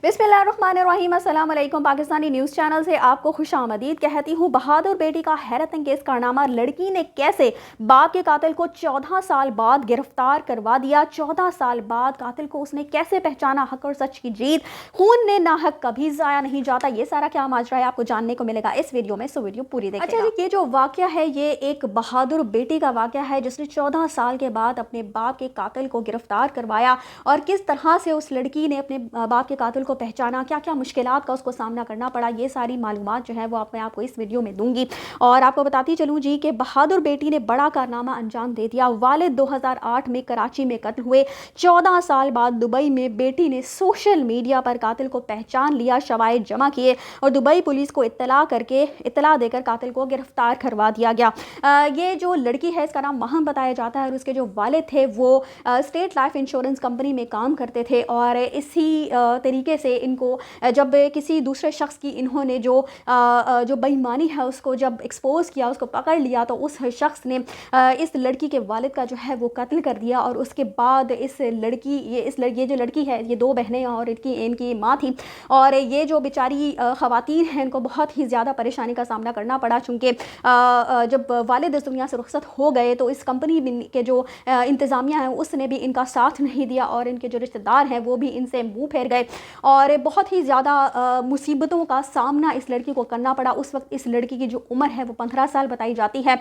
बिस्मिल्लाहिर्रहमानिर्रहीम। अस्सलाम वालेकुम। पाकिस्तानी न्यूज़ चैनल से आपको खुशामदीद कहती हूँ। बहादुर बेटी का हैरत अंगेज कारनामा, लड़की ने कैसे बाप के कातिल को 14 साल बाद गिरफ्तार करवा दिया। 14 साल बाद कातिल को उसने कैसे पहचाना। हक और सच की जीत, खून ने ना हक कभी ज़ाया नहीं जाता। ये सारा क्या माजरा है आपको जानने को मिलेगा इस वीडियो में, सो वीडियो पूरी देखिएगा। अच्छा जी, ये जो वाक़या है ये एक बहादुर बेटी का वाक़या है जिसने 14 साल के बाद अपने बाप के कातिल को गिरफ्तार करवाया और किस तरह से उस लड़की ने अपने बाप के कातिल को पहचाना, क्या क्या मुश्किलात का उसको सामना करना पड़ा। ये सारी मालूमात जो है वो मैं आपको इस वीडियो में दूंगी। और आपको बताती चलूँ जी कि बहादुर बेटी ने बड़ा कारनामा अंजाम दे दिया। वालिद 2008 में कराची में कत्ल हुए। 14 साल बाद दुबई में बेटी ने सोशल मीडिया पर कातिल को पहचान लिया, शवाहिद जमा किए और दुबई पुलिस को इत्तला देकर कातिल को गिरफ्तार करवा दिया गया। ये जो लड़की है इसका नाम महम बताया जाता है और उसके जो वालिद थे वो स्टेट लाइफ इंश्योरेंस कंपनी में काम करते थे। और इसी तरीके से इनको जब किसी दूसरे शख्स की इन्होंने जो बेईमानी है उसको जब एक्सपोज किया, उसको पकड़ लिया, तो उस शख्स ने इस लड़की के वालिद का जो है वो कत्ल कर दिया। और उसके बाद ये जो लड़की है, ये 2 बहनें और इनकी माँ थी। और ये जो बेचारी ख़वातीन हैं इनको बहुत ही ज़्यादा परेशानी का सामना करना पड़ा, चूँकि जब वालिद इस दुनिया से रुखसत हो गए तो इस कंपनी के जो इंतज़ामिया है उसने भी इनका साथ नहीं दिया और इनके जो रिश्तेदार हैं वो भी इनसे मुँह फेर गए और बहुत ही ज़्यादा मुसीबतों का सामना इस लड़की को करना पड़ा। उस वक्त इस लड़की की जो उम्र है वो 15 साल बताई जाती है।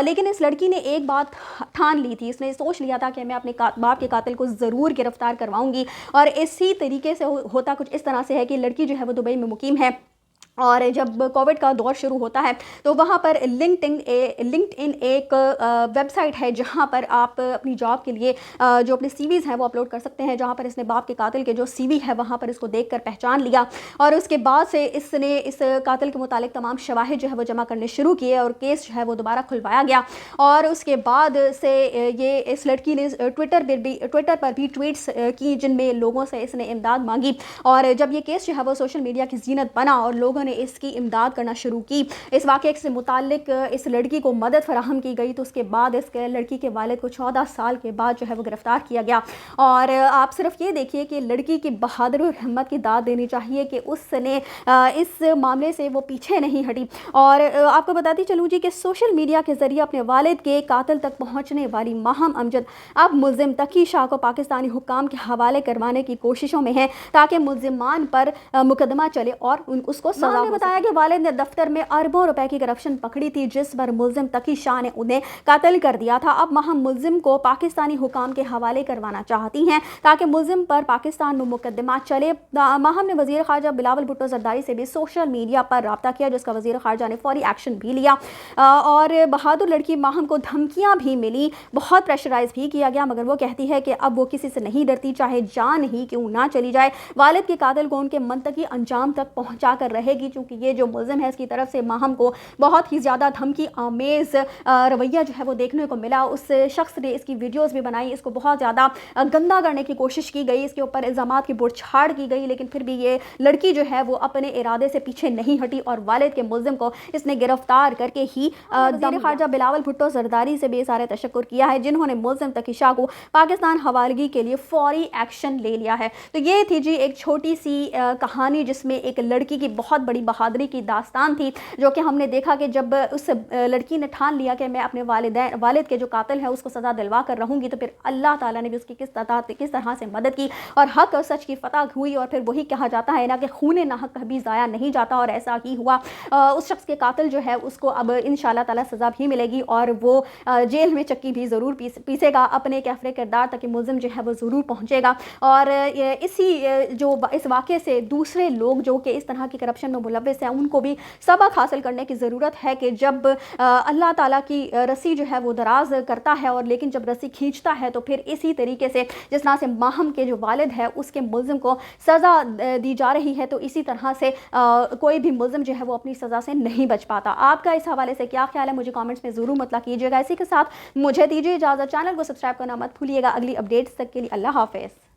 लेकिन इस लड़की ने एक बात ठान ली थी, इसने सोच लिया था कि मैं अपने बाप के कातिल को ज़रूर गिरफ्तार करवाऊंगी। और इसी तरीके से होता कुछ इस तरह से है कि लड़की जो है वो दुबई में मुकीम है और जब कोविड का दौर शुरू होता है तो वहाँ पर लिंक्डइन एक वेबसाइट है जहाँ पर आप अपनी जॉब के लिए जो अपने सीवीज़ हैं वो अपलोड कर सकते हैं। जहाँ पर इसने बाप के कातिल के जो सीवी है वहाँ पर इसको देखकर पहचान लिया और उसके बाद से इसने इस कातिल के मुतालिक तमाम शवाहिद जो है वो जमा करने शुरू किए और केस जो है वो दोबारा खुलवाया गया। और उसके बाद से ये इस लड़की ने ट्विटर पर भी ट्वीट्स की जिनमें लोगों से इसने इमदाद मांगी। और जब ये केस जो है वो सोशल मीडिया की जीनत बना और लोगों ने इसकी इमदाद करना शुरू की, इस वाक़े से मुतालिक इस लड़की को मदद फराहम की गई, तो उसके बाद इस लड़की के वालिद को 14 साल के बाद जो है वो गिरफ्तार किया गया। और आप सिर्फ ये देखिए कि लड़की की बहादुरी और हिम्मत की दाद देनी चाहिए कि उसने इस मामले से वो पीछे नहीं हटी। और आपको बताती चलूँ जी कि सोशल मीडिया के ज़रिए अपने वालिद के कातिल तक पहुँचने वाली महम अमजद अब मुल्ज़िम तकी शाह को पाकिस्तानी हुक्काम के हवाले करवाने की कोशिशों में है ताकि मुल्ज़िमान पर मुकदमा चले और उसको ने बताया कि वालिद ने दफ्तर में अरबों रुपए की करप्शन पकड़ी थी जिस पर मुल्जिम तकी शाह ने उन्हें कत्ल कर दिया था। अब महम मुल्जिम को पाकिस्तानी हुकाम के हवाले करवाना चाहती हैं ताकि मुल्जिम पर पाकिस्तान में मुकदमा चले। महम ने वज़ीर ख़ारजा बिलावल भुट्टो ज़रदारी से भी सोशल मीडिया पर रब्ता किया जिसका वज़ीर ख़ारजा ने फौरी एक्शन भी लिया। और बहादुर लड़की महम को धमकियाँ भी मिली, बहुत प्रेशराइज भी किया गया, मगर वो कहती है कि अब वो किसी से नहीं डरती, चाहे जान ही क्यों ना चली जाए। वालिद के कातिल को उनके मंतकी अंजाम तक पहुँचा कर रहेगी, क्योंकि ये जो मुल्ज़िम है इसकी तरफ से महम को बहुत ही ज़्यादा धमकी आमेज़ रवैया जो है वो देखने को मिला। उस शख्स ने इसकी वीडियोस भी बनाई, इसको बहुत ज़्यादा गंदा करने की कोशिश की गई, इसके ऊपर इल्ज़ामात की बुड़छाड़ की गई, लेकिन फिर भी ये लड़की जो है वो अपने इरादे से पीछे नहीं हटी और वालिद के मुल्ज़िम को इसने गिरफ्तार करके ही वज़ीर ख़ारजा बिलावल भुट्टो ज़रदारी से भी सारे तशक्कुर किया है जिन्होंने मुल्ज़िम तकी शाह को पाकिस्तान हवालगी के लिए फौरी एक्शन ले लिया है। तो ये थी जी एक छोटी सी कहानी जिसमें एक लड़की की बहुत बड़ी बहादुरी की दास्तान थी, जो कि हमने देखा कि जब उस लड़की ने ठान लिया कि मैं अपने वालिद के जो कातिल है उसको सज़ा दिलवा कर रहूँगी, तो फिर अल्लाह ताला ने भी उसकी किस तरह से मदद की और हक और सच की फतह हुई। और फिर वही कहा जाता है ना कि खून ना हक कभी ज़ाया नहीं जाता, और ऐसा ही हुआ। उस शख्स के कातिल जो है उसको अब इंशाअल्लाह ताला सज़ा भी मिलेगी और वो जेल में चक्की भी ज़रूर पीसेगा अपने कैफरे किरदार तक, मुल्ज़िम जो है वो ज़रूर पहुँचेगा। और इस वाक़े से दूसरे लोग जो कि इस तरह की करप्शन में मुलव्वस हैं उनको भी सबक हासिल करने की ज़रूरत है कि जब अल्लाह ताला की रस्सी जो है वो दराज करता है और लेकिन जब रस्सी खींचता है तो फिर इसी तरीके से जिस तरह से महम के जो वालिद है उसके मुल्ज़िम को सज़ा दी जा रही है, तो इसी तरह से कोई भी मुल्ज़िम जो है वो अपनी सज़ा से नहीं बच पाता। आपका इस हवाले से क्या ख्याल है मुझे कमेंट्स में ज़रूर मतलब कीजिएगा। इसी के साथ मुझे दीजिए इजाज़त, चैनल को सब्सक्राइब करना मत भूलिएगा। अगली अपडेट्स तक के लिए अल्लाह हाफ़िज़।